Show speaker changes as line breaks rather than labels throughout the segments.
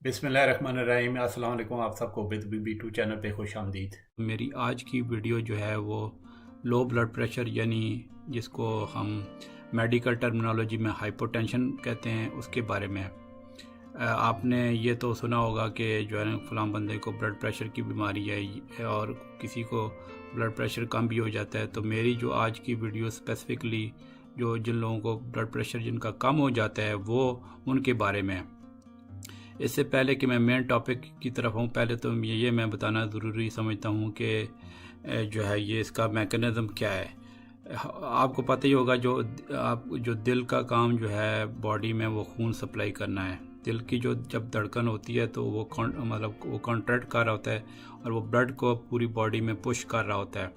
बिस्मिल्लाहिर्रहमानिर्रहीम। अस्सलाम वालेकुम। आप सबको विद BB2 चैनल पे खुश आमदीद।
मेरी आज की वीडियो जो है वो लो ब्लड प्रेशर यानी जिसको हम मेडिकल टर्मिनोलॉजी में हाइपोटेंशन कहते हैं उसके बारे में है। आपने ये तो सुना होगा कि जो है ना फलां बंदे को ब्लड प्रेशर की बीमारी है और किसी को ब्लड प्रेशर कम भी हो जाता है। तो मेरी जो आज की वीडियो स्पेसिफिकली जो जिन लोगों को ब्लड प्रेशर जिनका कम हो जाता है वो उनके बारे में है। इससे पहले कि मैं मेन टॉपिक की तरफ हूँ, पहले तो ये मैं बताना ज़रूरी समझता हूँ कि जो है ये इसका मैकेनिज़्म क्या है। आपको पता ही होगा जो दिल का काम जो है बॉडी में वो खून सप्लाई करना है। दिल की जो जब धड़कन होती है तो वो मतलब वो कॉन्ट्रैक्ट कर रहा होता है और वो ब्लड को पूरी बॉडी में पुश कर रहा होता है।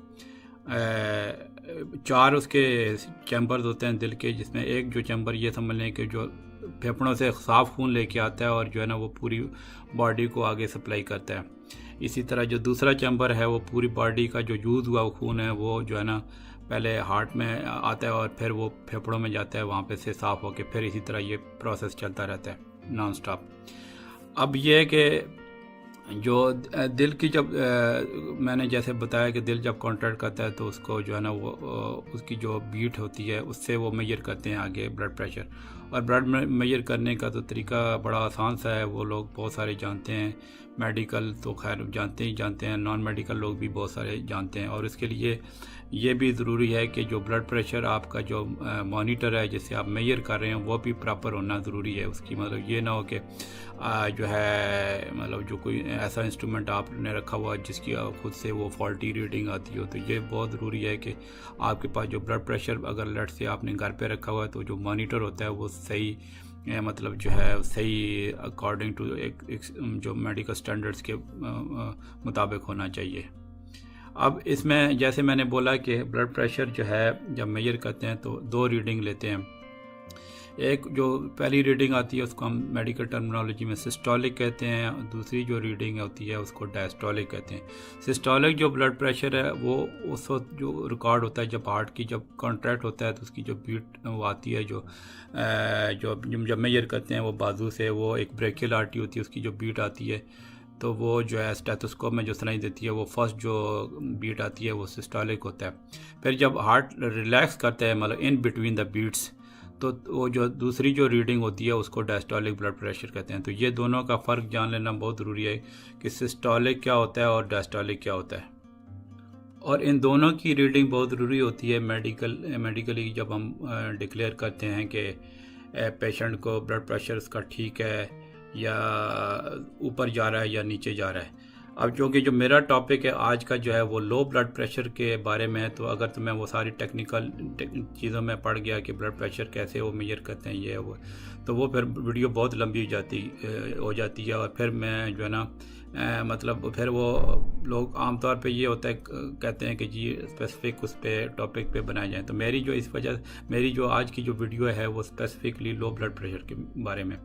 चार उसके चैम्बर्स होते हैं दिल के, जिसमें एक जो चैम्बर ये समझ लें कि जो फेफड़ों से साफ़ खून लेके आता है और जो है ना वो पूरी बॉडी को आगे सप्लाई करता है। इसी तरह जो दूसरा चैम्बर है वो पूरी बॉडी का जो यूज़ हुआ खून है वो जो है ना पहले हार्ट में आता है और फिर वो फेफड़ों में जाता है, वहाँ पे से साफ़ होके फिर इसी तरह ये प्रोसेस चलता रहता है नॉन स्टॉप। अब ये है कि जो दिल की जब मैंने जैसे बताया कि दिल जब कॉन्ट्रैक्ट करता है तो उसको जो है ना वो उसकी जो बीट होती है उससे वो मेजर करते हैं आगे ब्लड प्रेशर। और ब्लड मेजर करने का तो तरीका बड़ा आसान सा है, वो लोग बहुत सारे जानते हैं। मेडिकल तो खैर जानते हैं, नॉन मेडिकल लोग भी बहुत सारे जानते हैं। और इसके लिए ये भी ज़रूरी है कि जो ब्लड प्रेशर आपका जो मॉनिटर है जिससे आप मेजर कर रहे हैं वो भी प्रॉपर होना ज़रूरी है। उसकी मतलब ये ना हो कि जो है मतलब जो कोई ऐसा इंस्ट्रूमेंट आपने रखा हुआ जिसकी खुद से वो फॉल्टी रीडिंग आती हो। तो ये बहुत ज़रूरी है कि आपके पास जो ब्लड प्रेशर अगर लेट से आपने घर पे रखा हुआ है तो जो मॉनिटर होता है वो सही मतलब जो है सही अकॉर्डिंग टू एक जो मेडिकल स्टैंडर्ड्स के मुताबिक होना चाहिए। अब इसमें जैसे मैंने बोला कि ब्लड प्रेशर जो है जब मेजर करते हैं तो दो रीडिंग लेते हैं। एक जो पहली रीडिंग आती है उसको हम मेडिकल टर्मिनोलॉजी में सिस्टोलिक कहते हैं, दूसरी जो रीडिंग होती है उसको डायस्टोलिक कहते हैं। सिस्टोलिक जो ब्लड प्रेशर है वो उस वक्त जो रिकॉर्ड होता है जब हार्ट की जब कॉन्ट्रैक्ट होता है तो उसकी जो बीट वो आती है जब मेजर करते हैं वो बाजू से वो एक ब्रेकियल आर्टरी होती है उसकी जो बीट आती है तो वो जो है स्टेथोस्कोप में जो सुनाई देती है वो फर्स्ट जो बीट आती है वो सिस्टोलिक होता है। फिर जब हार्ट रिलैक्स करता है मतलब इन बिटवीन द बीट्स तो वो जो दूसरी जो रीडिंग होती है उसको डायस्टोलिक ब्लड प्रेशर कहते हैं। तो ये दोनों का फ़र्क जान लेना बहुत ज़रूरी है कि सिस्टोलिक क्या होता है और डायस्टोलिक क्या होता है। और इन दोनों की रीडिंग बहुत ज़रूरी होती है मेडिकली जब हम डिक्लेयर करते हैं कि पेशेंट को ब्लड प्रेशर उसका ठीक है या ऊपर जा रहा है या नीचे जा रहा है। अब क्योंकि जो मेरा टॉपिक है आज का जो है वो लो ब्लड प्रेशर के बारे में है, तो अगर तो मैं वो सारी टेक्निकल चीज़ों में पड़ गया कि ब्लड प्रेशर कैसे वो मेजर करते हैं ये वो, तो वो फिर वीडियो बहुत लंबी हो जाती है और फिर मैं जो है ना मतलब फिर वो लोग आमतौर पे ये होता है कहते हैं कि जी स्पेसिफिक उस पे टॉपिक पे बनाए जाएं। तो मेरी जो आज की जो वीडियो है वो स्पेसिफिकली लो ब्लड प्रेशर के बारे में।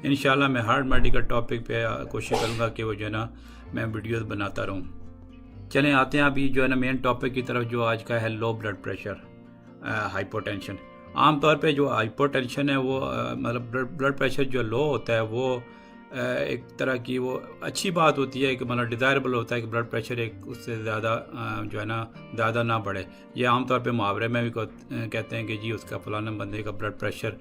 इंशाल्लाह मैं हर मेडिकल टॉपिक पे कोशिश करूँगा कि वो जो है ना मैं वीडियोस बनाता रहूँ। चलें आते हैं अभी जो है ना मेन टॉपिक की तरफ जो आज का है लो ब्लड प्रेशर हाइपोटेंशन। आमतौर पे जो हाइपोटेंशन है वो मतलब ब्लड प्रेशर जो लो होता है वो एक तरह की वो अच्छी बात होती है कि मतलब डिज़ायरेबल होता है कि ब्लड प्रेशर एक उससे ज़्यादा जो है ना ज़्यादा ना बढ़े। ये आमतौर पे मुहावरे में भी कहते हैं कि जी उसका फलाना बंदे का ब्लड प्रेशर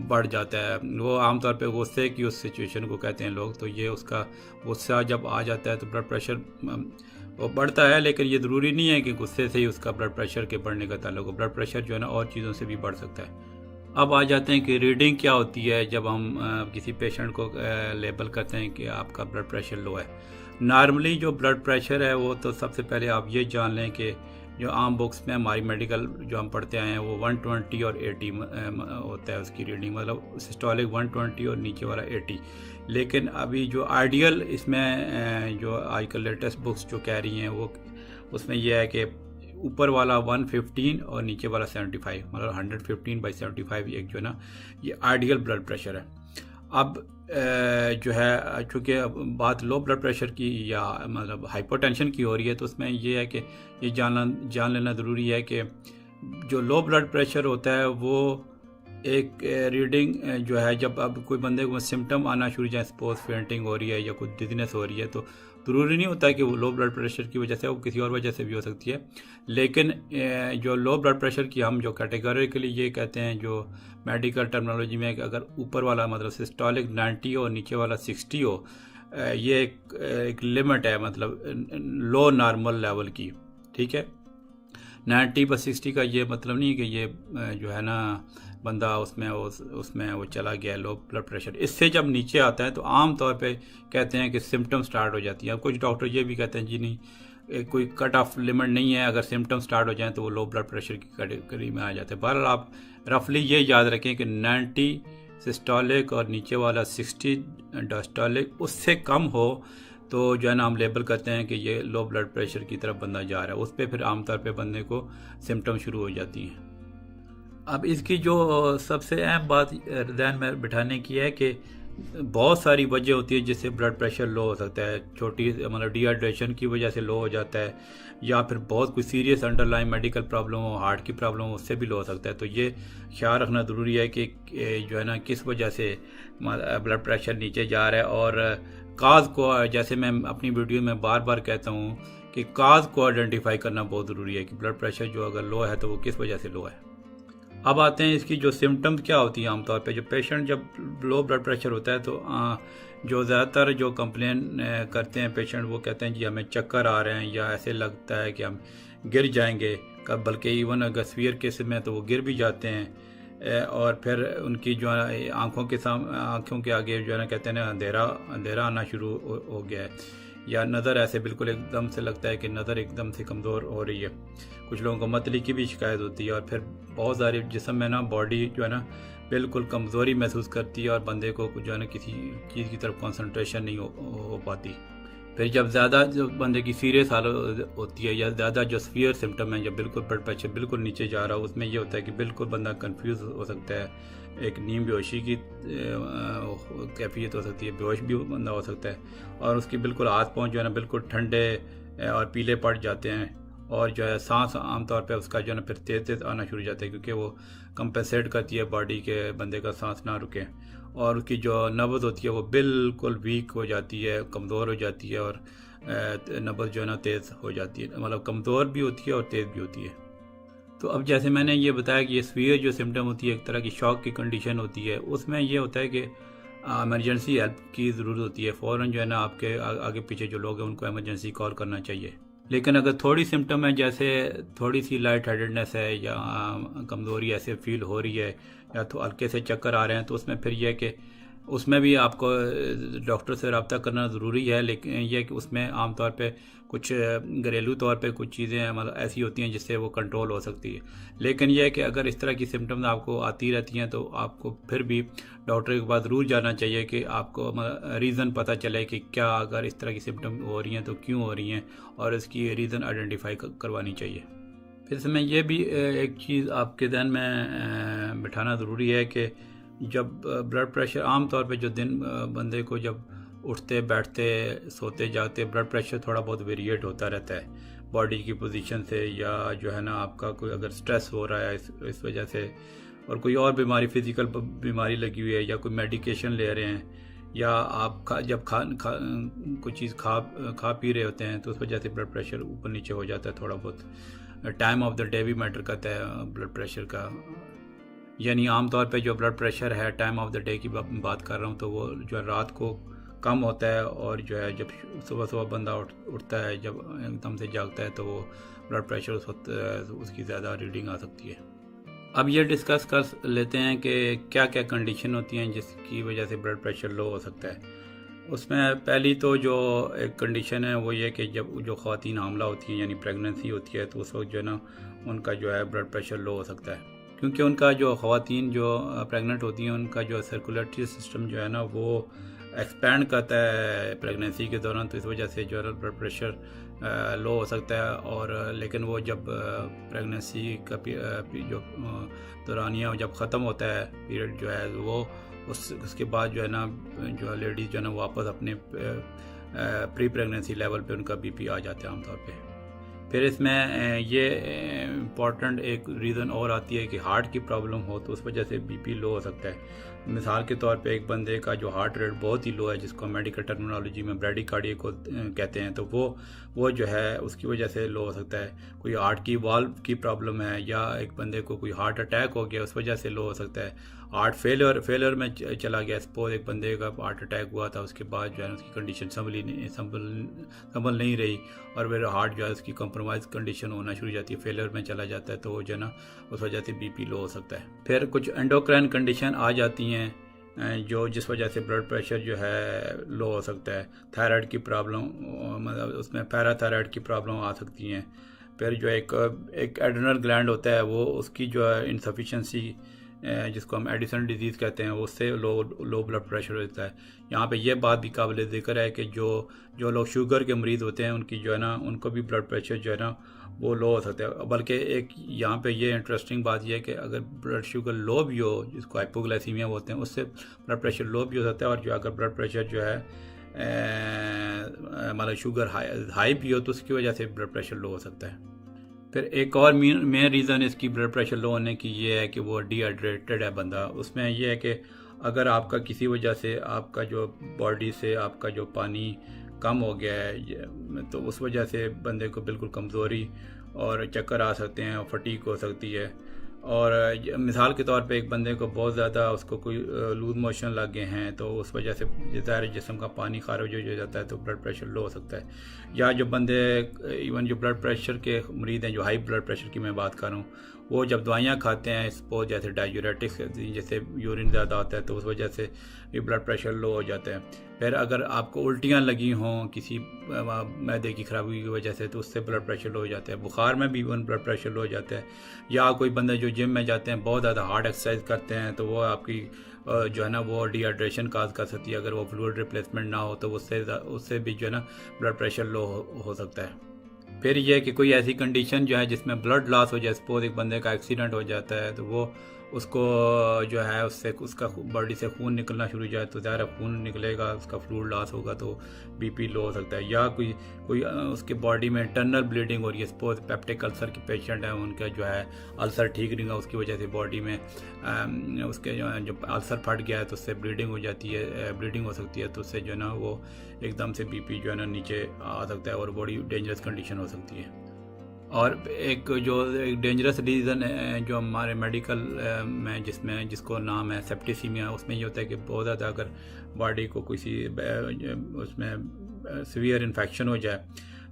बढ़ जाता है। वो आमतौर पे गुस्से की उस सिचुएशन को कहते हैं लोग। तो ये उसका गुस्सा जब आ जाता है तो ब्लड प्रेशर वो बढ़ता है, लेकिन ये ज़रूरी नहीं है कि गुस्से से ही उसका ब्लड प्रेशर के बढ़ने का ताल्लुक हो। ब्लड प्रेशर जो है ना और चीज़ों से भी बढ़ सकता है। अब आ जाते हैं कि रीडिंग क्या होती है जब हम किसी पेशेंट को लेबल करते हैं कि आपका ब्लड प्रेशर लो है। नॉर्मली जो ब्लड प्रेशर है वो तो सबसे पहले आप ये जान लें कि जो आम बुक्स में हमारी मेडिकल जो हम पढ़ते आए हैं वो 120 और 80 होता है उसकी रीडिंग, मतलब सिस्टोलिक 120 और नीचे वाला 80। लेकिन अभी जो आइडियल इसमें जो आजकल लेटेस्ट बुक्स जो कह रही हैं वो उसमें यह है कि ऊपर वाला 115 और नीचे वाला 75, मतलब 115/75 एक जो है ना ये आइडियल ब्लड प्रेशर है। अब जो है चूँकि बात लो ब्लड प्रेशर की या मतलब हाइपोटेंशन की हो रही है तो उसमें ये है कि ये जान लेना ज़रूरी है कि जो लो ब्लड प्रेशर होता है वो एक रीडिंग जो है, जब अब कोई बंदे को सिम्टम आना शुरू, जैसे सपोज फेंटिंग हो रही है या कुछ डिजीनेस हो रही है, तो ज़रूरी नहीं होता कि वो लो ब्लड प्रेशर की वजह से, वो किसी और वजह से भी हो सकती है। लेकिन जो लो ब्लड प्रेशर की हम जो कैटेगरिकली ये कहते हैं, जो मेडिकल टर्मिनोलॉजी में, कि अगर ऊपर वाला मतलब सिस्टोलिक 90 हो, नीचे वाला 60 हो, ये एक लिमिट है, मतलब लो नॉर्मल लेवल की, ठीक है। 90/60 का ये मतलब नहीं कि ये जो है ना बंदा उसमें वो चला गया लो ब्लड प्रेशर। इससे जब नीचे आता है तो आम तौर पे कहते हैं कि सिम्टम स्टार्ट हो जाती है। कुछ डॉक्टर ये भी कहते हैं जी नहीं, कोई कट ऑफ लिमिट नहीं है, अगर सिम्टम स्टार्ट हो जाए तो वो लो ब्लड प्रेशर की कैटेगरी में आ जाते हैं। बहरहाल आप रफली ये याद रखें कि 90 सिस्टोलिक और नीचे वाला 60 डायस्टोलिक, उससे कम हो तो जो है ना हम लेबल करते हैं कि ये लो ब्लड प्रेशर की तरफ बंदा जा रहा है। उस पर फिर आमतौर पे बंदे को सिम्टम शुरू हो जाती हैं। अब इसकी जो सबसे अहम बात ध्यान में बिठाने की है कि बहुत सारी वजह होती है जिससे ब्लड प्रेशर लो हो सकता है। छोटी मतलब डिहाइड्रेशन की वजह से लो हो जाता है, या फिर बहुत कोई सीरियस अंडरलाइन मेडिकल प्रॉब्लम हो, हार्ट की प्रॉब्लम हो, उससे भी लो हो सकता है। तो ये ख्याल रखना ज़रूरी है कि जो है ना किस वजह से ब्लड प्रेशर नीचे जा रहा है, और काज को, जैसे मैं अपनी वीडियो में बार बार कहता हूँ कि काज को आइडेंटिफाई करना बहुत ज़रूरी है कि ब्लड प्रेशर जो अगर लो है तो वो किस वजह से लो है। अब आते हैं इसकी जो सिम्टम्स क्या होती हैं। आमतौर पे जो पेशेंट जब लो ब्लड प्रेशर होता है तो जो ज़्यादातर जो कंप्लेन करते हैं पेशेंट, वो कहते हैं जी हमें चक्कर आ रहे हैं, या ऐसे लगता है कि हम गिर जाएंगे, बल्कि इवन अगर सीवियर केस में तो वो गिर भी जाते हैं। और फिर उनकी जो है आँखों के आगे जो है ना कहते हैं ना अंधेरा आना शुरू हो गया है, या नज़र ऐसे बिल्कुल एकदम से लगता है कि नज़र एकदम से कमज़ोर हो रही है। कुछ लोगों को मतली की भी शिकायत होती है, और फिर बहुत सारे जिस्म में ना बॉडी जो है ना बिल्कुल कमज़ोरी महसूस करती है, और बंदे को जो है ना किसी चीज़ की तरफ कंसंट्रेशन नहीं हो पाती। फिर जब ज़्यादा जो बंदे की सीरियस हालत होती है, या ज़्यादा जो सीवियर सिम्टम है, जब बिल्कुल ब्लड प्रेशर बिल्कुल नीचे जा रहा हो, उसमें ये होता है कि बिल्कुल बंदा कंफ्यूज हो सकता है, एक नीम बेहोशी की कैफियत हो सकती है, बेहोश भी बंदा हो सकता है, और उसकी बिल्कुल हाथ पाँव जो है ना बिल्कुल ठंडे और पीले पड़ जाते हैं, और जो है सांस आमतौर पे उसका जो है ना फिर तेज़ आना शुरू हो जाता है, क्योंकि वो कंपेंसेट करती है बॉडी के बंदे का सांस ना रुके, और उसकी जो नब्ज़ होती है वो बिल्कुल वीक हो जाती है, कमज़ोर हो जाती है, और नब्ज़ जो है ना तेज़ हो जाती है, मतलब कमज़ोर भी होती है और तेज़ भी होती है। तो अब जैसे मैंने ये बताया कि ये सीवियर जो सिम्टम होती है, एक तरह की शॉक की कंडीशन होती है, उसमें ये होता है कि इमरजेंसी हेल्प की ज़रूरत होती है। फ़ौरन जो है ना आपके आगे पीछे जो लोग हैं उनको इमरजेंसी कॉल करना चाहिए। लेकिन अगर थोड़ी सिम्टम है, जैसे थोड़ी सी लाइट हेडेडनेस है, या कमज़ोरी ऐसे फील हो रही है, या तो हल्के से चक्कर आ रहे हैं, तो उसमें फिर यह है कि उसमें भी आपको डॉक्टर से रब्ता करना ज़रूरी है। लेकिन यह कि उसमें आमतौर पे कुछ घरेलू तौर पे कुछ चीज़ें मतलब ऐसी होती हैं जिससे वो कंट्रोल हो सकती है। लेकिन यह है कि अगर इस तरह की सिम्टम्स आपको आती रहती हैं तो आपको फिर भी डॉक्टर के पास ज़रूर जाना चाहिए कि आपको रीज़न पता चले कि क्या अगर इस तरह की सिम्टम हो रही हैं तो क्यों हो रही हैं, और इसकी रीज़न आइडेंटिफाई करवानी चाहिए। फिर इसमें यह भी एक चीज़ आपके ध्यान में बिठाना ज़रूरी है कि जब ब्लड प्रेशर आमतौर पे जो दिन बंदे को जब उठते बैठते सोते जागते ब्लड प्रेशर थोड़ा बहुत वेरिएट होता रहता है बॉडी की पोजीशन से, या जो है ना आपका कोई अगर स्ट्रेस हो रहा है इस वजह से, और कोई और बीमारी फिज़िकल बीमारी लगी हुई है, या कोई मेडिकेशन ले रहे हैं, या आप जब कोई चीज़ खा पी रहे होते हैं तो उस वजह से ब्लड प्रेशर ऊपर नीचे हो जाता है थोड़ा बहुत। टाइम ऑफ द डे भी मैटर करता है ब्लड प्रेशर का, यानी आमतौर पे जो ब्लड प्रेशर है टाइम ऑफ द डे की बात कर रहा हूँ, तो वो जो है रात को कम होता है, और जो है जब सुबह बंदा उठता है, जब एकदम से जागता है, तो वो ब्लड प्रेशर उस वक्त उसकी ज़्यादा रीडिंग आ सकती है। अब ये डिस्कस कर लेते हैं कि क्या क्या कंडीशन होती हैं जिसकी वजह से ब्लड प्रेशर लो हो सकता है। उसमें पहली तो जो एक कंडीशन है वो ये कि जब जो ख़वातीन हामला होती हैं यानी प्रेगनेंसी होती है, तो उस वक्त जो है ना उनका जो है ब्लड प्रेशर लो हो सकता है, क्योंकि उनका जो ख़वातीन जो प्रेग्नेंट होती हैं उनका जो सर्कुलेटरी सिस्टम जो है ना वो एक्सपैंड करता है प्रेगनेंसी के दौरान, तो इस वजह से जो है ब्लड प्रेशर लो हो सकता है। और लेकिन वो जब प्रेगनेंसी का जो दौरानिया जब ख़त्म होता है पीरियड जो है वो उसके बाद जो है ना जो लेडीज़ जो है ना वापस अपने प्री प्रेगनेंसी लेवल पे उनका बीपी आ जाता है आमतौर पे। फिर इसमें ये इम्पॉर्टेंट एक रीज़न और आती है कि हार्ट की प्रॉब्लम हो तो उस वजह से बीपी लो हो सकता है। मिसाल के तौर पे एक बंदे का जो हार्ट रेट बहुत ही लो है, जिसको मेडिकल टर्मिनोलॉजी में ब्रैडीकार्डिया को कहते हैं, तो वो जो है उसकी वजह से लो हो सकता है। कोई हार्ट की वाल्व की प्रॉब्लम है या एक बंदे को कोई हार्ट अटैक हो गया उस वजह से लो हो सकता है। हार्ट फेलियर में चला गया, सपोज एक बंदे का हार्ट अटैक हुआ था, उसके बाद जो है उसकी कंडीशन संभल नहीं रही और फिर हार्ट जो है उसकी कॉम्प्रोमाइज़ कंडीशन होना शुरू हो जाती है, फेलियर में चला जाता है, तो वो जो है ना उस वजह से बीपी लो हो सकता है। फिर कुछ एंडोक्राइन कंडीशन आ जाती हैं जो जिस वजह से ब्लड प्रेशर जो है लो हो सकता है। थायराइड की प्रॉब्लम, मतलब उसमें पैराथायराइड की प्रॉब्लम आ सकती हैं। फिर जो एक एड्रेनल ग्लैंड होता है वो उसकी जो है इनसफिशेंसी, जिसको हम एडिसन डिजीज़ कहते हैं, उससे लो ब्लड प्रेशर होता है। यहाँ पे ये बात भी काबिल ज़िक्र है कि जो लोग शुगर के मरीज़ होते हैं उनकी जो है ना उनको भी ब्लड प्रेशर जो है ना वो लो हो सकता है। बल्कि एक यहाँ पे ये इंटरेस्टिंग बात यह है कि अगर ब्लड शुगर लो भी हो, जिसको हाइपोग्लाइसीमिया बोलते हैं, उससे ब्लड प्रेशर लो भी हो सकता है। और जो अगर ब्लड प्रेशर जो है मतलब शुगर हाई भी हो तो उसकी वजह से ब्लड प्रेशर लो हो सकता है। फिर एक और मेन रीज़न इसकी ब्लड प्रेशर लो होने की ये है कि वो डिहाइड्रेटेड है बंदा। उसमें यह है कि अगर आपका किसी वजह से आपका जो बॉडी से आपका जो पानी कम हो गया है तो उस वजह से बंदे को बिल्कुल कमज़ोरी और चक्कर आ सकते हैं और फटीग हो सकती है। और मिसाल के तौर पे एक बंदे को बहुत ज़्यादा उसको कोई लूज मोशन लग गए हैं तो उस वजह से ज़ाहिर जिस्म का पानी खारिज हो जाता है तो ब्लड प्रेशर लो हो सकता है। या जो बंदे इवन जो ब्लड प्रेशर के मरीज़ हैं, जो हाई ब्लड प्रेशर की मैं बात कर रहा हूँ, वो जब दवाइयाँ खाते हैं सपोज जैसे डायूरेटिक्स, जैसे यूरिन ज़्यादा आता है तो उस वजह से भी ब्लड प्रेशर लो हो जाता है। फिर अगर आपको उल्टियाँ लगी हों किसी मैदे की खराबी की वजह से तो उससे ब्लड प्रेशर लो हो जाता है। बुखार में भी इवन ब्लड प्रेशर लो हो जाता है। या कोई बंदा जो जिम में जाते हैं, बहुत ज़्यादा हार्ड एक्सरसाइज करते हैं, तो वो आपकी जो है ना वो डिहाइड्रेशन काज कर सकती है। अगर वो फ्लूइड रिप्लेसमेंट ना हो तो उससे भी जो है ना ब्लड प्रेशर लो हो सकता है। फिर यह कि कोई ऐसी कंडीशन जो है जिसमें ब्लड लॉस हो जाए, सपोज एक बंदे का एक्सीडेंट हो जाता है तो वो उसको जो है उससे उसका बॉडी से खून निकलना शुरू हो जाए तो ज़्यादा खून निकलेगा, उसका फ्लूइड लॉस होगा तो बीपी लो हो सकता है। या कोई उसके बॉडी में इंटरनल ब्लीडिंग हो रही है, सपोज पेप्टिक अल्सर के पेशेंट हैं, उनका जो है अल्सर ठीक नहीं हुआ, उसकी वजह से बॉडी में उसके जो अल्सर फट गया है तो उससे ब्लीडिंग हो जाती है, ब्लीडिंग हो सकती है, तो उससे जो है ना वो एकदम से बीपी जो है ना नीचे आ सकता है और बड़ी डेंजरस कंडीशन हो सकती है। और एक डेंजरस रीज़न है जो हमारे मेडिकल में जिसको नाम है सेप्टिसीमिया, उसमें ये होता है कि बहुत ज़्यादा अगर बॉडी को किसी उसमें सीवियर इन्फेक्शन हो जाए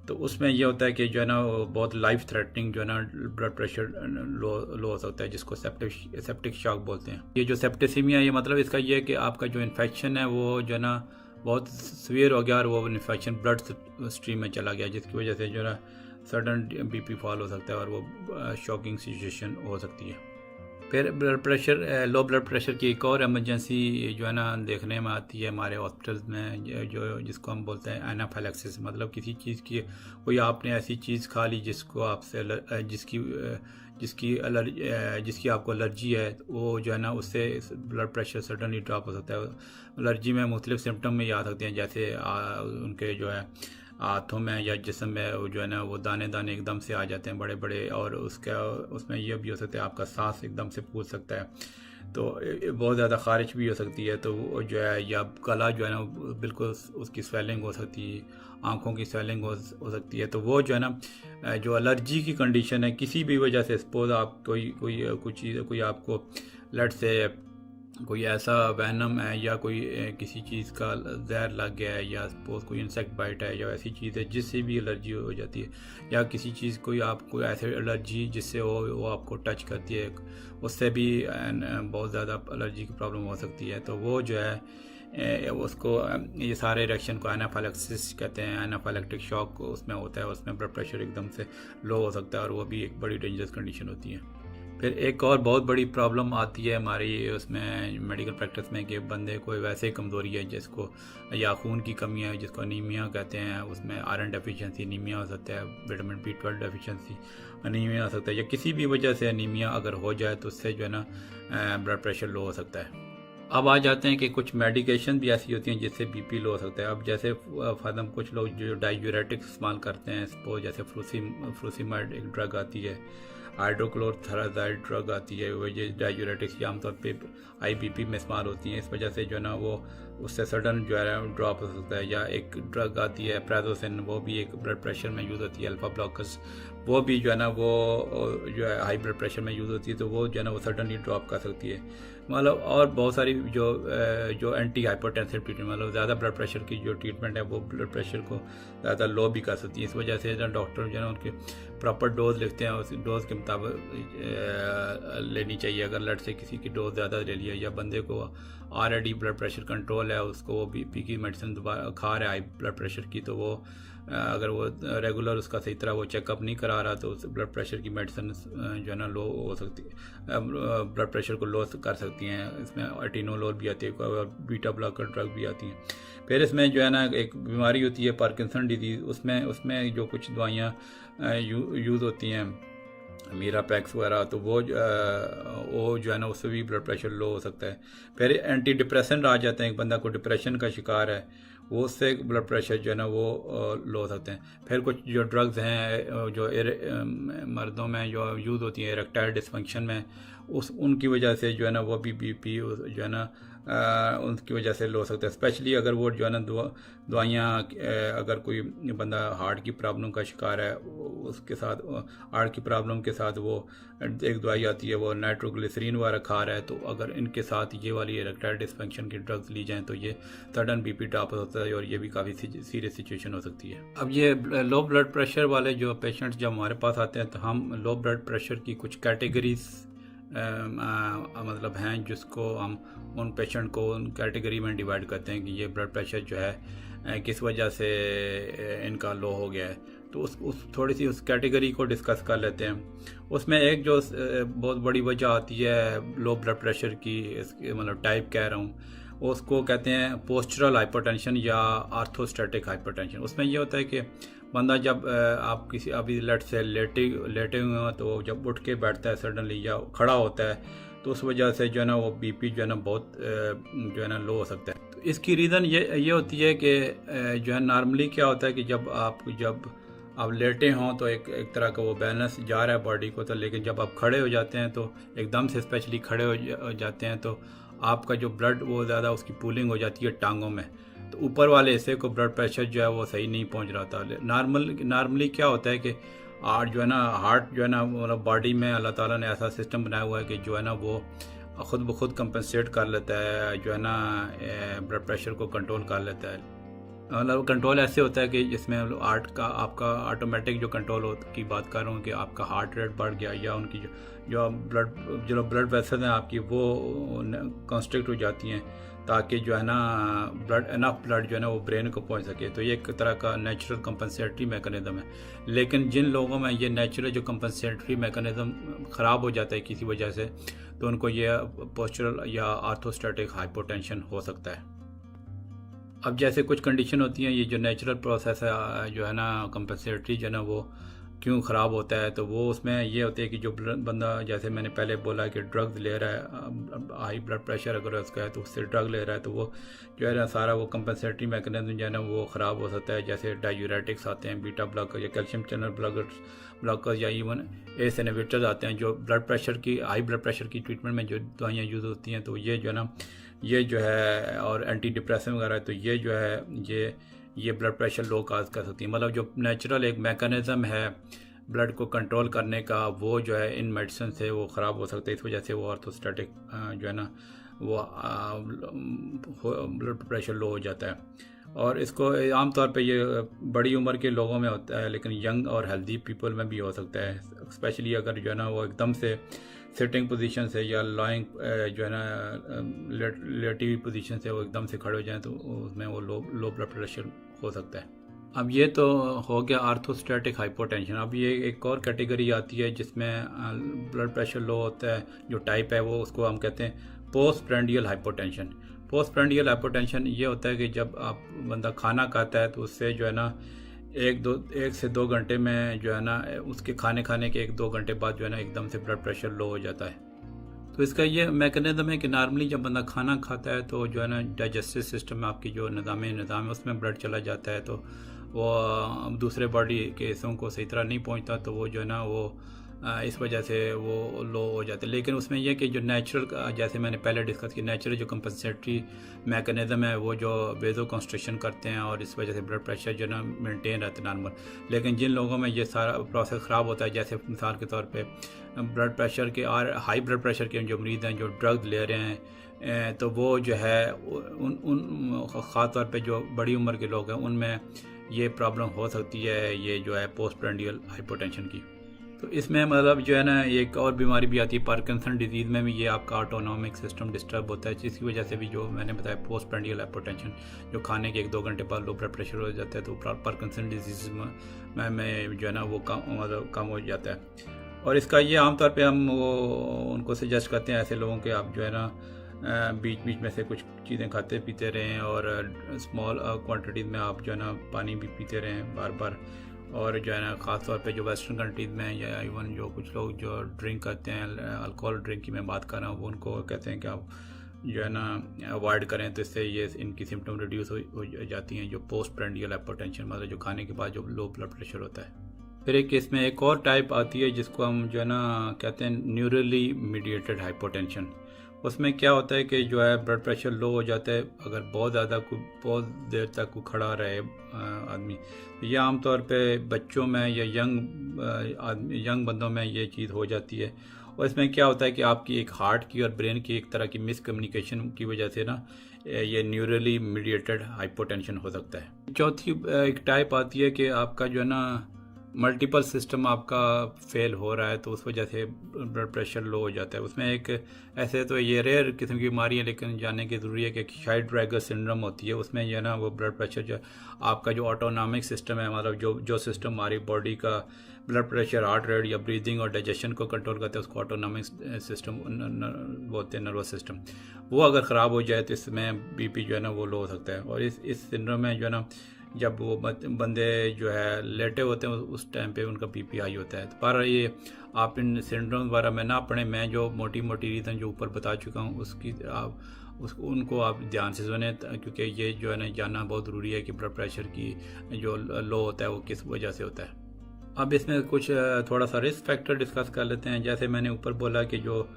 तो उसमें ये होता है कि जो है ना बहुत लाइफ थ्रेटनिंग जो है ना ब्लड प्रेशर लो हो सकता है, जिसको सेप्टिक शॉक बोलते हैं। ये जो सेप्टिसीमिया, ये मतलब इसका ये है कि आपका जो इन्फेक्शन है वो जो है ना बहुत सीवियर हो गया और वो इन्फेक्शन ब्लड स्ट्रीम में चला गया, जिसकी वजह से जो है ना सडन बीपी फॉल हो सकता है और वो शॉकिंग सिचुएशन हो सकती है। फिर लो ब्लड प्रेशर की एक और एमरजेंसी जो है ना देखने में आती है हमारे हॉस्पिटल्स में, जो जिसको हम बोलते हैं एनाफाइलैक्सिस। मतलब किसी चीज़ की कोई आपने ऐसी चीज़ खा ली जिसको आपसे जिसकी आपको एलर्जी है, वो जो है ना उससे ब्लड प्रेशर सडनली ड्रॉप हो सकता है। एलर्जी में मुख्तलिफ सिम्टम में ये आ सकते हैं, जैसे उनके जो है हाथों में या जिस्म में जो है ना वो दाने दाने एकदम से आ जाते हैं बड़े बड़े, और उसमें यह भी हो सकता है आपका सांस एकदम से फूल सकता है, तो बहुत ज़्यादा ख़ारिश भी हो सकती है, तो वो जो है या गला जो है ना बिल्कुल उसकी स्वेलिंग हो सकती है, आँखों की स्वेलिंग हो सकती है। तो वो जो है ना जो एलर्जी की कंडीशन है किसी भी वजह से, सपोज आप कोई आपको लट से कोई ऐसा वैनम है या कोई किसी चीज़ का जहर लग गया है, या सपोज कोई इंसेक्ट बाइट है या ऐसी चीज़ है जिससे भी एलर्जी हो जाती है, या किसी चीज़ आपको ऐसे एलर्जी जिससे वो आपको टच करती है, उससे भी बहुत ज़्यादा एलर्जी की प्रॉब्लम हो सकती है। तो वो जो है उसको ये सारे रिएक्शन को एनाफाइलैक्सिस कहते हैं, एनाफाइलैक्टिक शॉक उसमें होता है, उसमें ब्लड प्रेशर एकदम से लो हो सकता है और वो भी एक बड़ी डेंजरस कंडीशन होती है। फिर एक और बहुत बड़ी प्रॉब्लम आती है हमारी उसमें मेडिकल प्रैक्टिस में कि बंदे को वैसे ही कमज़ोरी है जिसको या खून की कमी है, जिसको अनीमिया कहते हैं, उसमें आयरन डेफिशिएंसी अनीमिया हो सकता है, विटामिन B12 डेफिशिएंसी अनीमिया हो सकता है, या किसी भी वजह से अनीमिया अगर हो जाए तो उससे जो है ना ब्लड प्रेशर लो हो सकता है। अब आ जाते हैं कि कुछ मेडिकेशन भी ऐसी होती हैं जिससे बीपी लो हो सकता है। अब जैसे फादम कुछ लोग जो डायूरेटिक्स इस्तेमाल करते हैं, सपोज जैसे फ्रूसीमाइड एक ड्रग आती है, हाइड्रोक्लोरोथेराजाइड ड्रग आती है, वो ये डायूरेटिक्स आमतौर पे हाई बीपी में इस्तेमाल होती हैं। इस वजह से जो है ना वो उससे सडन जो है ड्रॉप हो सकता है। या एक ड्रग आती है प्राजोसिन, वो भी एक ब्लड प्रेशर में यूज़ होती है। अल्फा ब्लॉकर्स वो भी जो है ना वो जो है हाई ब्लड प्रेशर में यूज़ होती है, तो वो जो है ना वो सडनली ड्रॉप कर सकती है। मतलब और बहुत सारी जो एंटी हाइपरटेंसिव ट्रीटमेंट, मतलब ज़्यादा ब्लड प्रेशर की जो ट्रीटमेंट है वो ब्लड प्रेशर को ज़्यादा लो भी कर सकती है। इस वजह से डॉक्टर जो है ना उनके प्रॉपर डोज लिखते हैं, उस डोज के मुताबिक लेनी चाहिए। अगर लट से किसी की डोज ज़्यादा ले लिया या बंदे को ऑलरेडी ब्लड प्रेशर कंट्रोल है, उसको वो बीपी की मेडिसिन दोबारा खा रहा है हाई ब्लड प्रेशर की, तो वो अगर वो रेगुलर उसका सही तरह वो चेकअप नहीं करा रहा तो उस ब्लड प्रेशर की मेडिसिन जो है ना लो हो सकती है, ब्लड प्रेशर को लो कर सकती हैं। इसमें एटिनोलोल भी आती है और बीटा ब्लॉकर ड्रग भी आती हैं। फिर इसमें जो है ना एक बीमारी होती है पार्किंसन डिजीज़, उसमें जो कुछ दवाइयाँ यूज़ होती हैं, मीरा पैक्स वगैरह, तो वो जो है ना उससे भी ब्लड प्रेशर लो हो सकता है। फिर एंटी डिप्रेसेंट आ जाते हैं, एक बंदा को डिप्रेशन का शिकार है, वो उससे ब्लड प्रेशर जो है ना वो लो हो सकते हैं। फिर कुछ जो ड्रग्स हैं जो मर्दों में जो यूज़ होती हैं इरेक्टाइल डिसफंक्शन में, उनकी वजह से जो है ना वो भी बीपी जो है ना उनकी वजह से लो हो सकता है। स्पेशली अगर वो जो है ना दवाइयाँ, अगर कोई बंदा हार्ट की प्रॉब्लम का शिकार है, उसके साथ हार्ट की प्रॉब्लम के साथ वो एक दवाई आती है वो नाइट्रोग्लिसरीन वगैरह खा रहा है, तो अगर इनके साथ ये वाली इरेक्टाइल डिसफंक्शन की ड्रग्स ली जाएँ तो ये सडन बीपी ड्रॉप हो सकता है और ये भी काफ़ी सीरियस सिचुएशन हो सकती है। अब ये लो ब्लड प्रेशर वाले जो पेशेंट्स जब हमारे पास आते हैं तो हम लो ब्लड प्रेशर की कुछ कैटेगरीज मतलब हैं जिसको हम उन पेशेंट को उन कैटेगरी में डिवाइड करते हैं कि ये ब्लड प्रेशर जो है किस वजह से इनका लो हो गया है। तो उस थोड़ी सी उस कैटेगरी को डिस्कस कर लेते हैं। उसमें एक जो बहुत बड़ी वजह आती है लो ब्लड प्रेशर की, मतलब टाइप कह रहा हूँ, उसको कहते हैं पोस्चरल हाइपरटेंशन या आर्थोस्टैटिक हाइपरटेंशन। उसमें ये होता है कि बंदा जब आप किसी अभी लट से लेटे हुए हो तो जब उठ के बैठता है सडनली या खड़ा होता है तो उस वजह से जो है ना वो बीपी जो है ना बहुत जो है ना लो हो सकता है। तो इसकी रीज़न ये होती है कि जो है नॉर्मली क्या होता है कि जब आप लेटे हों तो एक तरह का वो बैलेंस जा रहा है बॉडी को, तो लेकिन जब आप खड़े हो जाते हैं तो एकदम से स्पेशली खड़े हो जाते हैं तो आपका जो ब्लड वो ज़्यादा उसकी पूलिंग हो जाती है टांगों में, तो ऊपर वाले हिस्से को ब्लड प्रेशर जो है वो सही नहीं पहुंच रहा था। नॉर्मली क्या होता है कि हार्ट जो है ना मतलब बॉडी में अल्लाह ताला ने ऐसा सिस्टम बनाया हुआ है कि जो है ना वो ख़ुद ब खुद कंपनसेट कर लेता है, जो है ना ब्लड प्रेशर को कंट्रोल कर लेता है। मतलब कंट्रोल ऐसे होता है कि जिसमें हार्ट का आपका ऑटोमेटिक जो कंट्रोल की बात कर रहा हूँ कि आपका हार्ट रेट बढ़ गया या उनकी जो ब्लड वेसल्स हैं आपकी वो कंस्ट्रिक्ट हो जाती हैं ताकि जो है ना इनफ ब्लड जो है ना वो ब्रेन को पहुंच सके। तो ये एक तरह का नेचुरल कंपनसेटरी मैकेनिज़्म है। लेकिन जिन लोगों में ये नेचुरल जो कंपनसेटरी मैकेनिज़्म ख़राब हो जाता है किसी वजह से, तो उनको ये पोस्चरल या आर्थोस्टैटिक हाइपोटेंशन हो सकता है। अब जैसे कुछ कंडीशन होती हैं, ये जो नेचुरल प्रोसेस है जो है ना कंपनसेटरी जो है ना वो क्यों ख़राब होता है, तो वो उसमें ये होता है कि जो बंदा, जैसे मैंने पहले बोला कि ड्रग्स ले रहा है, हाई ब्लड प्रेशर अगर उसका है तो उससे ड्रग ले रहा है, तो वो जो है ना सारा वो कंपनसेटरी मैकेनिज्म जो है ना वो ख़राब हो सकता है। जैसे डायूरेटिक्स आते हैं, बीटा ब्लॉकर या कैल्शियम चैनल ब्लॉकर्स या इवन एस इनहिबिटर्स आते हैं जो ब्लड प्रेशर की हाई ब्लड प्रेशर की ट्रीटमेंट में जो दवाइयाँ यूज़ होती हैं, तो ये जो है ना ये जो है और एंटी डिप्रेशन वगैरह, तो ये जो है ये ब्लड प्रेशर लो काज कर सकती है। मतलब जो नेचुरल एक मैकेनिज़्म है ब्लड को कंट्रोल करने का, वो जो है इन मेडिसिन से वो ख़राब हो सकता है। इस वजह से वो ऑर्थोस्टैटिक जो है ना वो ब्लड प्रेशर लो हो जाता है। और इसको आमतौर पे ये बड़ी उम्र के लोगों में होता है, लेकिन यंग और हेल्दी पीपल में भी हो सकता है। स्पेशली अगर जो है ना वो एकदम से सिटिंग पोजीशन से या लाइंग जो है ना लेटी हुई पोजीशन से वो एकदम से खड़े हो जाएं तो उसमें वो लो ब्लड प्रेशर हो सकता है। अब ये तो हो गया आर्थोस्टैटिक हाइपोटेंशन। अब ये एक और कैटेगरी आती है जिसमें ब्लड प्रेशर लो होता है, जो टाइप है वो उसको हम कहते हैं post prandial hypotension. Post prandial hypotension ये होता है कि जब आप बंदा खाना खाता है तो उससे जो है ना 1 से 2 घंटे में जो है ना उसके खाने के 1-2 घंटे बाद जो है ना एकदम से ब्लड प्रेशर लो हो जाता है। तो इसका ये मैकेनिज्म है कि नॉर्मली जब बंदा खाना खाता है तो जो है ना डाइजेस्टिव सिस्टम में आपकी जो निज़ाम है उसमें ब्लड चला जाता है, तो वो दूसरे बॉडी के हिस्सों को सही तरह नहीं पहुंचता, तो वो जो है ना वो इस वजह से वो लो हो जाते हैं। लेकिन उसमें यह कि जो नेचुरल, जैसे मैंने पहले डिस्कस किया, नेचुरल जो कंपनसेटरी मैकेनिज़्म है वो जो वेज़ो कंस्ट्रक्शन करते हैं और इस वजह से ब्लड प्रेशर जो है ना मेंटेन रहता है नॉर्मल। लेकिन जिन लोगों में ये सारा प्रोसेस ख़राब होता है, जैसे मिसाल के तौर पे ब्लड प्रेशर के और हाई ब्लड प्रेशर के जो मरीज़ हैं जो ड्रग ले रहे हैं, तो वो जो है उन ख़ास तौर पे जो बड़ी उम्र के लोग हैं उनमें ये प्रॉब्लम हो सकती है, ये जो है पोस्ट प्रेंडियल हाइपोटेंशन की। तो इसमें मतलब जो है ना एक और बीमारी भी आती है, पार्किंसन डिजीज़ में भी ये आपका ऑटोनॉमिक सिस्टम डिस्टर्ब होता है, जिसकी वजह से भी जो मैंने बताया पोस्ट प्रेंडियल हाइपोटेंशन, जो खाने के 1-2 घंटे बाद लो ब्लड प्रेशर हो जाता है, तो पार्किंसन डिजीज़ में जो है ना वो कम हो जाता है। और इसका ये आमतौर पे हम वो उनको सजेस्ट करते हैं ऐसे लोगों के आप जो है ना बीच बीच में से कुछ चीज़ें खाते पीते रहें और स्मॉल क्वांटिटीज़ में आप जो है ना पानी भी पीते रहें बार बार। और जो है ना ख़ास तौर पे जो वेस्टर्न कंट्रीज़ में या इवन जो कुछ लोग जो ड्रिंक करते हैं, अल्कोहल ड्रिंक की मैं बात कर रहा हूँ, वो उनको कहते हैं कि आप जो है ना अवॉइड करें, तो इससे ये इनकी सिम्टम रिड्यूस हो जाती हैं, जो पोस्ट प्रेंडियल हाइपोटेंशन मतलब जो खाने के बाद जो लो ब्लड प्रेशर होता है। फिर एक इसमें एक और टाइप आती है जिसको हम जो है ना कहते हैं न्यूरली मीडिएटेड हाइपोटेंशन। उसमें क्या होता है कि जो है ब्लड प्रेशर लो हो जाता है अगर बहुत देर तक को खड़ा रहे आदमी। ये आमतौर पे बच्चों में या यंग बंदों में ये चीज़ हो जाती है। और इसमें क्या होता है कि आपकी एक हार्ट की और ब्रेन की एक तरह की मिसकम्युनिकेशन की वजह से ना ये न्यूरली मीडिएटेड हाइपोटेंशन हो सकता है। चौथी एक टाइप आती है कि आपका जो है ना मल्टीपल सिस्टम आपका फेल हो रहा है, तो उस वजह से ब्लड प्रेशर लो हो जाता है। उसमें एक ऐसे तो ये रेयर किस्म की बीमारी है, लेकिन जानने की ज़रूरी है कि शाइड-ड्रैगर सिंड्रोम होती है। उसमें ये ना वो ब्लड प्रेशर जो आपका जो ऑटोनॉमिक सिस्टम है, मतलब जो सिस्टम हमारी बॉडी का ब्लड प्रेशर, हार्ट रेट या ब्रीदिंग और डाइजेशन को कंट्रोल करते हैं, उसको ऑटोनॉमिक सिस्टम बोलते हैं, नर्वस सिस्टम। वो अगर ख़राब हो जाए तो इसमें बीपी जो है ना वो लो हो सकता है। और इस सिंड्रोम में जो है ना जब वो बंदे जो है लेटे होते हैं उस टाइम पे उनका बीपी हाई होता है। तो पर ये आप इन सिंड्रोम वगैरह में ना पढ़ें, मैं जो मोटी रीज़न जो ऊपर बता चुका हूँ उनको आप ध्यान से सुने, क्योंकि ये जो है ना जानना बहुत ज़रूरी है कि ब्लड प्रेशर की जो लो होता है वो किस वजह से होता है। अब इसमें कुछ थोड़ा सा रिस्क फैक्टर डिस्कस कर लेते हैं। जैसे मैंने ऊपर बोला कि जो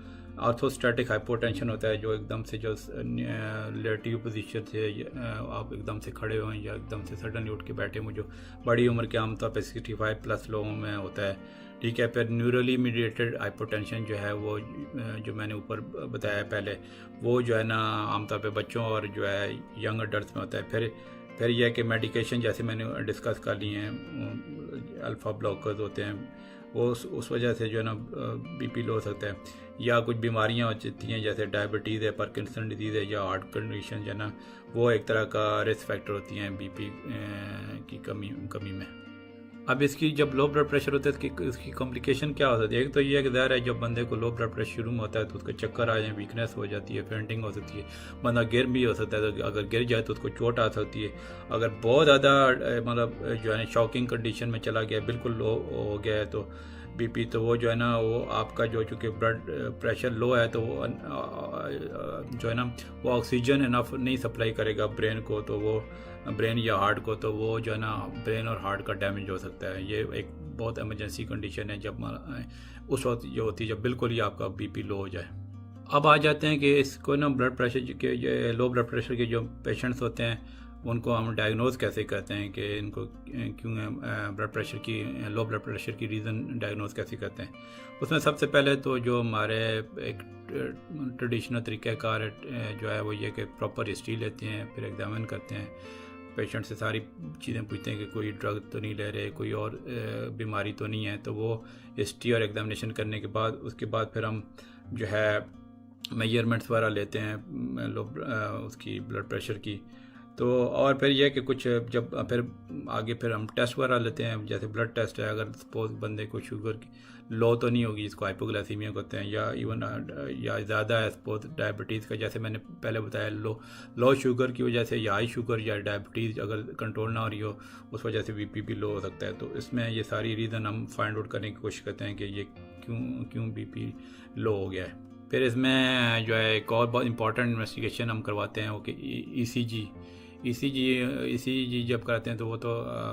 ऑर्थोस्टैटिक हाइपोटेंशन होता है, जो एकदम से जो रिलेटिव पोजीशन से आप एकदम से खड़े हुए या एकदम से सडनली उठ के बैठे हुए, जो बड़ी उम्र के आमतौर पे 65+ लोगों में होता है, ठीक है। फिर न्यूरली मीडिएटेड हाइपोटेंशन जो है वो जो मैंने ऊपर बताया पहले, वो जो है ना आमतौर पे बच्चों और जो है यंग अडल्ट में होता है। फिर यह है कि मेडिकेशन जैसे मैंने डिस्कस कर लिए हैं, अल्फ़ा ब्लॉकर्स होते हैं, वो उस वजह से जो है ना बीपी लो हो सकता है। या कुछ बीमारियां हो जाती हैं जैसे डायबिटीज़ है, पार्किंसन डिजीज़ है या हार्ट कंडीशन जो है ना वो एक तरह का रिस्क फैक्टर होती हैं बीपी की कमी में। अब इसकी जब लो ब्लड प्रेशर होता है इसकी कॉम्प्लिकेशन क्या हो सकती है? एक तो ये है कि ज़ाहिर है जब बंदे को लो ब्लड प्रेशर शुरू में होता है तो उसको चक्कर आ जाए, वीकनेस हो जाती है, फेंटिंग हो सकती है, बंदा गिर भी हो सकता है, तो अगर गिर जाए तो उसको चोट आ सकती है। अगर बहुत ज़्यादा मतलब जो है शॉकिंग कंडीशन में चला गया, बिल्कुल लो हो गया है तो बीपी, तो वो जो है ना वो आपका जो चूँकि ब्लड प्रेशर लो है तो वो जो है ना वो ऑक्सीजन इनफ नहीं सप्लाई करेगा ब्रेन को, तो वो ब्रेन या हार्ट को, तो वो जो है ना ब्रेन और हार्ट का डैमेज हो सकता है। ये एक बहुत इमरजेंसी कंडीशन है जब उस वक्त जो होती है जब बिल्कुल ही आपका बीपी लो हो जाए। अब आ जाते हैं कि इसको ना ब्लड प्रेशर के लो ब्लड प्रेशर के जो पेशेंट्स होते हैं उनको हम डायग्नोज कैसे करते हैं कि इनको क्यों ब्लड प्रेशर की लो ब्लड प्रेशर की रीज़न डायग्नोज कैसे करते हैं। उसमें सबसे पहले तो जो हमारे एक ट्रेडिशनल तरीक़ाकार जो है वो ये कि प्रॉपर हिस्ट्री लेते हैं, फिर एग्जामिन करते हैं, पेशेंट से सारी चीज़ें पूछते हैं कि कोई ड्रग तो नहीं ले रहे, कोई और बीमारी तो नहीं है। तो वो हिस्ट्री और एग्जामिनेशन करने के बाद उसके बाद फिर हम जो है मेजरमेंट्स वगैरह लेते हैं उसकी ब्लड प्रेशर की। तो और फिर यह कि कुछ जब फिर आगे फिर हम टेस्ट वगैरह लेते हैं, जैसे ब्लड टेस्ट है, अगर सपोज बंदे को शुगर की लो तो नहीं होगी, इसको हाइपोग्लाइसीमिया कहते हैं, या इवन या ज़्यादा है सपोज डायबिटीज़ का, जैसे मैंने पहले बताया लो शुगर की वजह से या हाई शुगर या डायबिटीज़ अगर कंट्रोल ना हो रही हो उस वजह से बीपी भी लो हो सकता है। तो इसमें ये सारी रीज़न हम फाइंड आउट करने की कोशिश करते हैं कि ये क्यों बीपी लो हो गया है। फिर इसमें जो है एक और बहुत इंपॉर्टेंट इन्वेस्टिगेशन हम करवाते हैं वो कि ईसीजी जब कराते हैं तो वो तो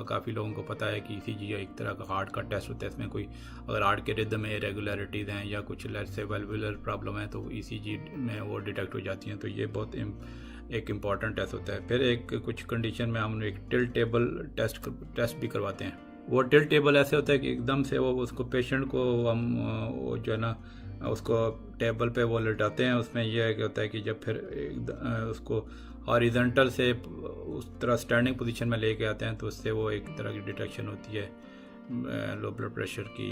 काफ़ी लोगों को पता है कि ईसीजी एक तरह का हार्ट का टेस्ट होता है। इसमें कोई अगर हार्ट के रिदम में इरेगुलरिटीज़ हैं या कुछ लेट्स से वेल्वुलर प्रॉब्लम है तो ईसीजी में वो डिटेक्ट हो जाती हैं। तो ये बहुत एक इम्पॉर्टेंट टेस्ट होता है। फिर एक कुछ कंडीशन में हम एक टिल्ट टेबल टेस्ट भी करवाते हैं। वो टिल्ट टेबल ऐसे होता है कि एकदम से वो उसको पेशेंट को हम वो जो है ना उसको टेबल पे वो लेटाते हैं। उसमें यह होता है कि जब फिर उसको हॉरिजॉन्टल से उस तरह स्टैंडिंग पोजीशन में लेके आते हैं तो उससे वो एक तरह की डिटेक्शन होती है लो ब्लड प्रेशर की।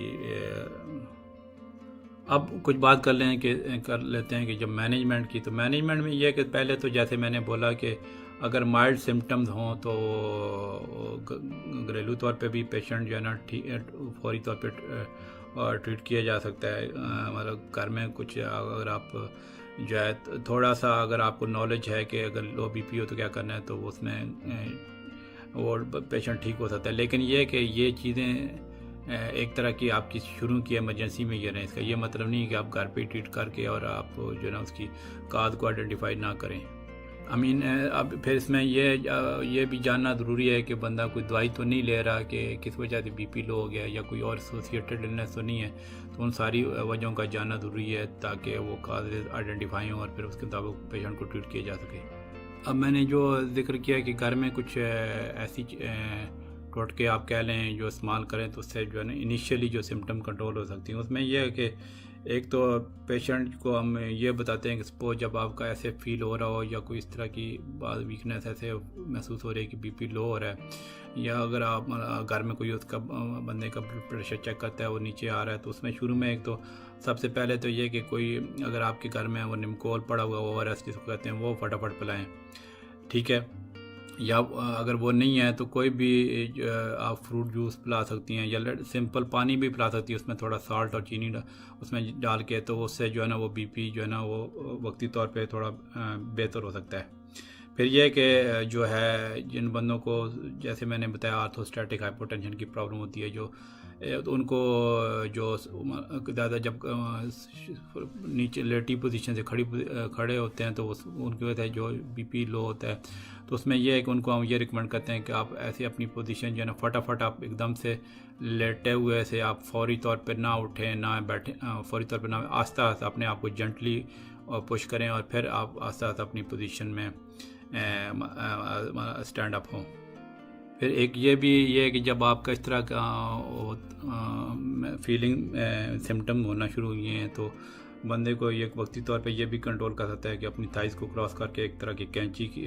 अब कुछ बात कर लेते हैं कि जब मैनेजमेंट की, तो मैनेजमेंट में यह है कि पहले तो जैसे मैंने बोला कि अगर माइल्ड सिम्टम्स हों तो घरेलू तौर पे भी पेशेंट जो है ना फौरी तौर पे ट्रीट किया जा सकता है। मतलब घर में कुछ अगर आप जो है थोड़ा सा अगर आपको नॉलेज है कि अगर लो बीपी हो तो क्या करना है तो उसमें वो पेशेंट ठीक हो सकता है। लेकिन ये कि ये चीज़ें एक तरह की आपकी शुरू की इमरजेंसी में ये रहें, इसका ये मतलब नहीं है कि आप घर पे ट्रीट करके और आप जो है ना उसकी काज को आइडेंटिफाई ना करें। अब फिर इसमें ये भी जानना ज़रूरी है कि बंदा कोई दवाई तो नहीं ले रहा कि किस वजह से बीपी लो हो गया या कोई और एसोसिएटेड इलनेस तो नहीं है। तो उन सारी वजहों का जानना ज़रूरी है ताकि वो काजेज़ आइडेंटिफाई हों और फिर उसके मुताबिक पेशेंट को ट्रीट किया जा सके। अब मैंने जो जिक्र किया कि घर में कुछ ऐसी टोटके आप कह लें जो इस्तेमाल करें तो उससे जो है ना इनिशियली जो सिम्टम कंट्रोल हो सकती हैं। उसमें यह है कि एक तो पेशेंट को हम ये बताते हैं कि सपोज जब आपका ऐसे फील हो रहा हो या कोई इस तरह की बात वीकनेस ऐसे महसूस हो रही है कि बीपी लो हो रहा है या अगर आप घर में कोई उसका बंदे का ब्लड प्रेशर चेक करता है वो नीचे आ रहा है तो उसमें शुरू में एक तो सबसे पहले तो ये कि कोई अगर आपके घर में वो निमकोल पड़ा हुआ ORS जिसको कहते हैं वो फटाफट पिलाएं, ठीक है। या अगर वो नहीं है तो कोई भी आप फ्रूट जूस पिला सकती हैं या सिंपल पानी भी पिला सकती है, उसमें थोड़ा साल्ट और चीनी उसमें डाल के, तो उससे जो है ना वो बीपी जो है ना वो वक्ती तौर पे थोड़ा बेहतर हो सकता है। फिर ये कि जो है जिन बंदों को जैसे मैंने बताया आर्थोस्टैटिक हाइपोटेंशन की प्रॉब्लम होती है जो तो उनको जो ज़्यादा जब नीचे लेटी पोजीशन से खड़े होते हैं तो उनकी वजह से जो बीपी लो होता है तो उसमें यह है कि उनको हम ये रिकमेंड करते हैं कि आप ऐसे अपनी पोजीशन जो है ना फटाफट आप एकदम से लेटे हुए से आप फौरी तौर पर ना उठें ना बैठें, फौरी तौर पर ना, आस्ता आस्ता अपने आप को जेंटली पुश करें और फिर आप आस्ता आस्ता अपनी पोजीशन में स्टैंड अप हों। फिर एक ये है कि जब आपका इस तरह का फीलिंग सिम्टम होना शुरू हुए हैं तो बंदे को एक वक्ती तौर पे ये भी कंट्रोल कर सकता है कि अपनी थाइस को क्रॉस करके एक तरह की कैंची की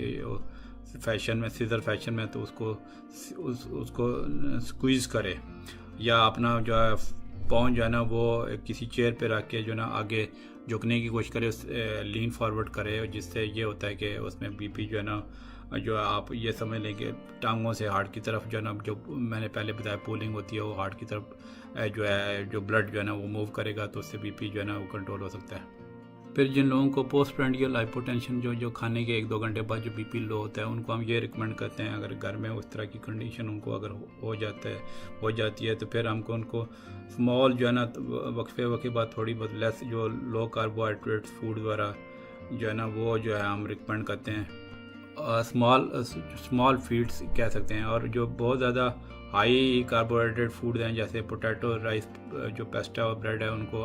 फैशन में, सीजर फैशन में, तो उसको स्क्वीज़ करे या अपना जो है पाँव जो है ना वो किसी चेयर पे रख के जो ना आगे झुकने की कोशिश करे, लीन फॉरवर्ड करे, जिससे ये होता है कि उसमें बीपी जो है ना जो आप ये समझ लें कि टांगों से हार्ट की तरफ जो है ना जो मैंने पहले बताया पुलिंग होती है वो हार्ट की तरफ जो है जो ब्लड जो है ना वो मूव करेगा तो उससे बीपी जो है ना वो कंट्रोल हो सकता है। फिर जिन लोगों को पोस्ट प्रेंडियल हाइपोटेंशन जो खाने के 1-2 घंटे बाद जो बीपी लो होता है उनको हम ये रिकमेंड करते हैं अगर घर में उस तरह की कंडीशन उनको अगर हो जाती है तो फिर हमको उनको स्मॉल जो है ना वक्फे बाद थोड़ी बहुत लेस जो लो कार्बोहाइड्रेट्स फूड वगैरह जो है ना वो जो है हम रिकमेंड करते हैं। स्मॉल फीड्स कह सकते हैं। और जो बहुत ज़्यादा हाई कार्बोहाइड्रेट फूड हैं जैसे पोटैटो राइस जो पेस्टा और ब्रेड है उनको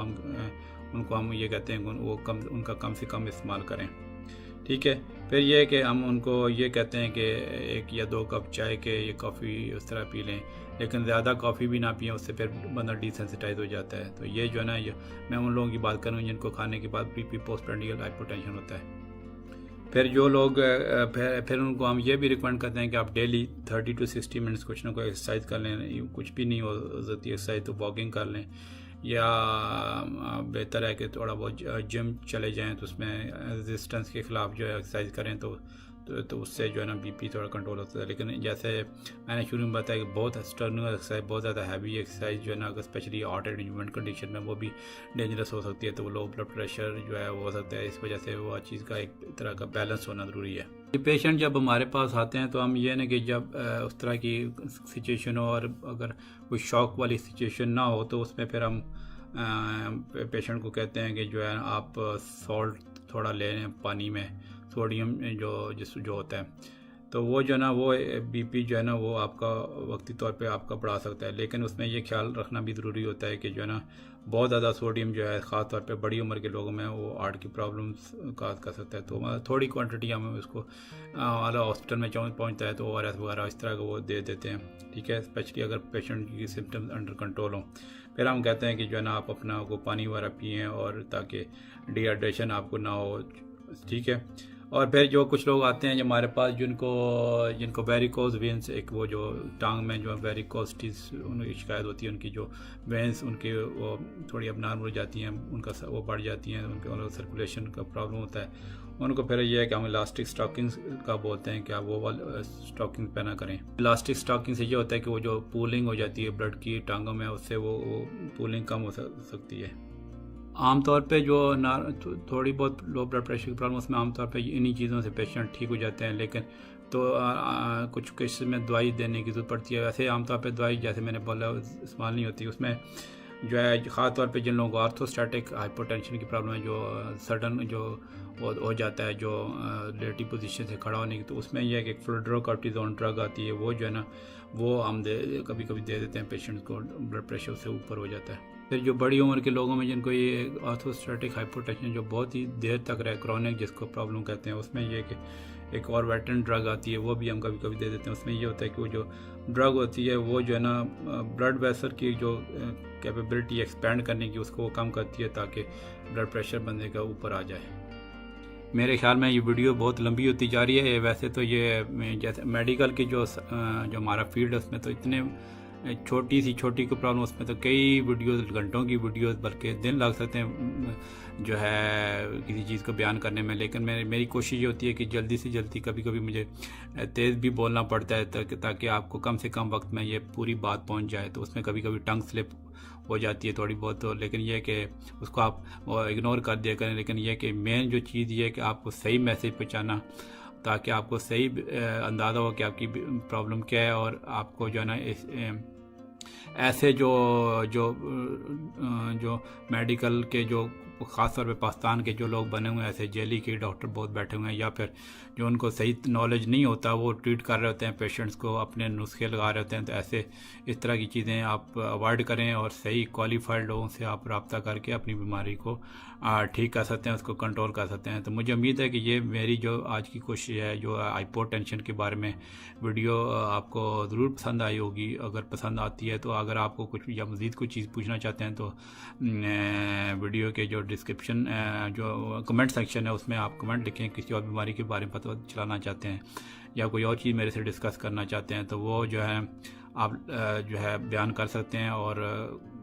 हम ये कहते हैं वो उनका कम से कम इस्तेमाल करें, ठीक है। फिर ये है कि हम उनको ये कहते हैं कि 1 या 2 कप चाय के ये कॉफ़ी उस तरह पी लें, लेकिन ज़्यादा कॉफ़ी भी ना पिएं, उससे फिर बंदा डिसेंसिटाइज हो जाता है। तो ये जो है ना मैं उन लोगों की बात करूँ जिनको खाने के बाद बीपी पोस्ट प्रेंडियल हाइपोटेंशन होता है। फिर जो लोग फिर उनको हम ये भी रिकमेंड करते हैं कि आप डेली 30 to 60 मिनट्स कुछ ना कोई एक्सरसाइज कर लें। कुछ भी नहीं हो सकती एक्सरसाइज तो वॉकिंग कर लें या बेहतर है कि थोड़ा बहुत जिम चले जाएं तो उसमें रेजिस्टेंस के ख़िलाफ़ जो है एक्सरसाइज करें तो उससे जो है ना बीपी थोड़ा कंट्रोल होता है। लेकिन जैसे मैंने शुरू में बताया कि बहुत स्टर्निंग एक्सरसाइज, बहुत ज़्यादा हैवी एक्सरसाइज जो है ना अगर specially heart and human condition में वो भी डेंजरस हो सकती है, तो वो लो ब्लड प्रेशर जो है वो हो सकता है। इस वजह से वो चीज़ का एक तरह का बैलेंस होना ज़रूरी है। ये पेशेंट जब हमारे पास आते हैं तो हम ये ना कि जब उस तरह की सिचुएशन हो और अगर कोई शॉक वाली सिचुएशन ना हो तो उसमें फिर हम पेशेंट को कहते हैं कि जो है आप सॉल्ट थोड़ा ले लें पानी में, सोडियम जो होता है, तो वो जो है ना वो बीपी जो है ना वो आपका वक्ती तौर पे आपका बढ़ा सकता है। लेकिन उसमें ये ख्याल रखना भी ज़रूरी होता है कि जो है ना बहुत ज़्यादा सोडियम जो है ख़ास तौर पे बड़ी उम्र के लोगों में वो हार्ट की प्रॉब्लम्स काज कर सकता है। तो थोड़ी क्वांटिटी हमें उसको वाला हॉस्पिटल में पहुंचता है तो ORS वगैरह इस तरह का वो दे देते हैं, ठीक है, स्पेशली अगर पेशेंट की सिम्टम्स अंडर कंट्रोल हों। फिर हम कहते हैं कि जो है ना आप अपना को पानी वगैरह पिएँ और ताकि डिहाइड्रेशन आपको ना हो, ठीक है। और फिर जो कुछ लोग आते हैं जो हमारे पास जिनको वेरिकोज वेंस, एक वो जो टांग में जो वेरिकोस्टिस उनकी शिकायत होती है, उनकी जो वेंस उनकी वो थोड़ी अब नॉर्मल हो जाती हैं, उनका वो बढ़ जाती हैं, उनके सर्कुलेशन का प्रॉब्लम होता है, उनको फिर ये है कि हम इलास्टिक स्टॉकिंग्स का बोलते हैं कि आप वो वाला स्टॉकिंग पहना करें। इलास्टिक स्टॉकिंग से ये होता है कि वो जो पूलिंग हो जाती है ब्लड की टांगों में, उससे वो पूलिंग कम हो सकती है। आमतौर पे जो थोड़ी बहुत लो ब्लड प्रेशर की प्रॉब्लम, उसमें आमतौर पे इन्हीं चीज़ों से पेशेंट ठीक हो जाते हैं। लेकिन तो कुछ केस में दवाई देने की ज़रूरत पड़ती है। वैसे आमतौर पे दवाई जैसे मैंने बोला इस्तेमाल नहीं होती। उसमें जो है ख़ास तौर पे जिन लोगों को आर्थोस्टैटिक हाइपोटेंशन की प्रॉब्लम है, जो सडन जो हो जाता है, जो रिलेटिव पोजीशन से खड़ा होने की, तो उसमें यह है कि फ्लूइडोकॉर्टिजोन ड्रग आती है, वो जो है ना वो हम कभी कभी दे देते हैं पेशेंट को, ब्लड प्रेशर से ऊपर हो जाता है। फिर जो बड़ी उम्र के लोगों में जिनको ये आर्थोस्टैटिक हाइपोटेंशन जो बहुत ही देर तक रहे, क्रॉनिक जिसको प्रॉब्लम कहते हैं, उसमें ये कि एक और वेटरन ड्रग आती है, वो भी हम कभी कभी दे देते हैं। उसमें ये होता है कि वो जो ड्रग होती है वो जो है ना ब्लड वेसल की जो कैपेबिलिटी एक्सपेंड करने की उसको कम करती है ताकि ब्लड प्रेशर बंदे का ऊपर आ जाए। मेरे ख्याल में ये वीडियो बहुत लंबी होती जा रही है। वैसे तो ये जैसे मेडिकल की जो हमारा फील्ड है उसमें तो इतने छोटी को प्रॉब्लम, उसमें तो कई वीडियोस, घंटों की वीडियोस, बल्कि दिन लग सकते हैं जो है किसी चीज़ को बयान करने में। लेकिन मेरी कोशिश ये होती है कि जल्दी से जल्दी, कभी कभी मुझे तेज़ भी बोलना पड़ता है ताकि आपको कम से कम वक्त में ये पूरी बात पहुंच जाए। तो उसमें कभी कभी टंग स्लिप हो जाती है थोड़ी बहुत, तो लेकिन यह कि उसको आप इग्नोर कर दिया करें। लेकिन यह कि मेन जो चीज़ ये है कि आपको सही मैसेज पहुँचाना, ताकि आपको सही अंदाज़ा हो कि आपकी प्रॉब्लम क्या है। और आपको जो है ना ऐसे जो मेडिकल के जो ख़ास तौर पे पाकिस्तान के जो लोग बने हुए हैं, ऐसे जेली के डॉक्टर बहुत बैठे हुए हैं, या फिर जो उनको सही नॉलेज नहीं होता, वो ट्रीट कर रहे होते हैं पेशेंट्स को, अपने नुस्खे लगा रहे होते हैं। तो ऐसे इस तरह की चीज़ें आप अवॉइड करें और सही क्वालिफाइड लोगों से आप रब्ता करके अपनी बीमारी को ठीक कर सकते हैं, उसको कंट्रोल कर सकते हैं। तो मुझे उम्मीद है कि ये मेरी जो आज की कोशिश है, जो हाइपोटेंशन के बारे में वीडियो, आपको ज़रूर पसंद आई होगी। अगर पसंद आती है तो अगर आपको कुछ या मज़ीद कुछ चीज़ पूछना चाहते हैं तो वीडियो के जो डिस्क्रिप्शन जो कमेंट सेक्शन है उसमें आप कमेंट लिखें। किसी और बीमारी के बारे में पता चलाना चाहते हैं या कोई और चीज़ मेरे से डिस्कस करना चाहते हैं तो वो जो है आप जो है बयान कर सकते हैं। और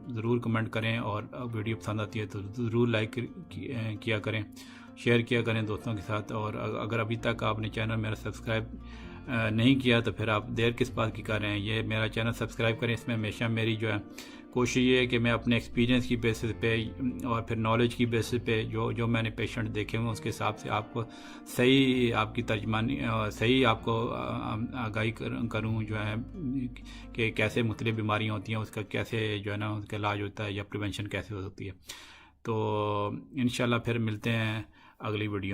ज़रूर कमेंट करें, और वीडियो पसंद आती है तो ज़रूर लाइक किया करें, शेयर किया करें दोस्तों के साथ। और अगर अभी तक आपने चैनल मेरा सब्सक्राइब नहीं किया तो फिर आप देर किस बात की कर रहे हैं, ये मेरा चैनल सब्सक्राइब करें। इसमें हमेशा मेरी जो है कोशिश ये है कि मैं अपने एक्सपीरियंस की बेसिस पे और फिर नॉलेज की बेसिस पे जो मैंने पेशेंट देखे हुए उसके हिसाब से आपको सही आपकी तर्जमानी, सही आपको आगाही करूँ जो है कि कैसे मुख्तलिफ बीमारियाँ होती हैं, उसका कैसे जो है ना उसका इलाज होता है या प्रिवेंशन कैसे हो सकती है। तो इंशाल्लाह फिर मिलते हैं अगली वीडियो में।